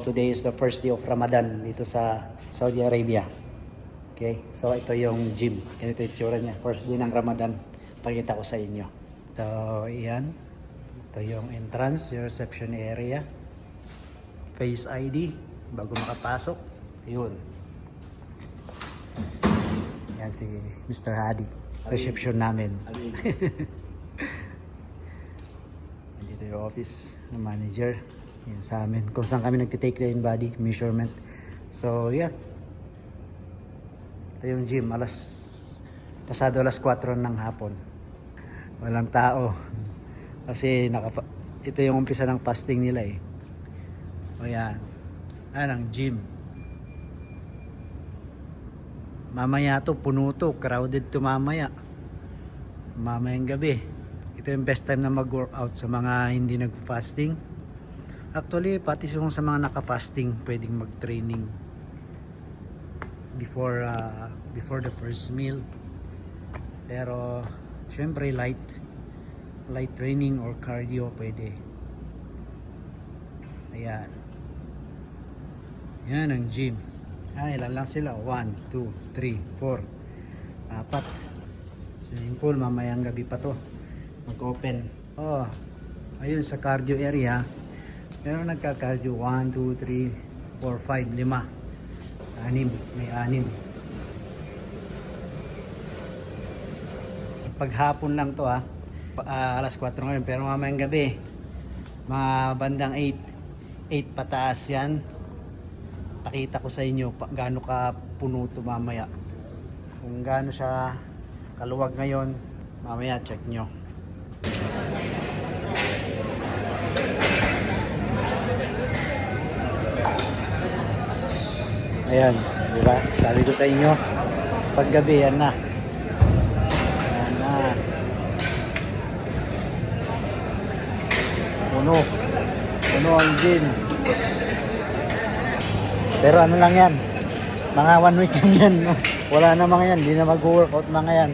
Today is the first day of Ramadan dito sa Saudi Arabia. Okay, so ito yung gym. Ganito yung tsura niya. First day ng Ramadan. Pakita ko sa inyo. So, iyan. Ito yung entrance, yung reception area. Face ID, bago makapasok. Yun. Yan si Mr. Hadi. Reception namin. Dito yung office ng manager. Yan sa amin. Kung saan kami nagtitake the body measurement. So, yeah. Ito yung gym. Pasado alas 4 ng hapon. Walang tao. Kasi ito yung umpisa ng fasting nila eh. O yan. Ayan ang gym. Mamaya to, puno to. Crowded to mamaya. Mamayang gabi. Ito yung best time na mag-workout sa mga hindi nag-fasting. Actually, pati sa mga naka-fasting, pwedeng mag-training before the first meal. Pero, syempre, light training or cardio pwede. Ayan. Yan ang gym. Ilan lang sila? 1, 2, 3, 4, 4. Swimming pool, mamayang gabi pa to. Mag-open. Oh, ayun sa cardio area. Meron nagka-cardio 1, 2, 3, 4, 5, 5. May 6. Paghapon lang to alas 4 ngayon. Pero mamayang gabi, mga bandang 8 pataas yan. Pakita ko sa inyo gaano ka puno to mamaya. Kung gaano siya kaluwag ngayon, mamaya check nyo. Ayan, diba? Sabi ko sa inyo, paggabi yan na. Yan na. Puno ang gym. Pero ano lang yan, mga 1 week lang yan. Wala na mga yan, hindi na mag-workout mga yan.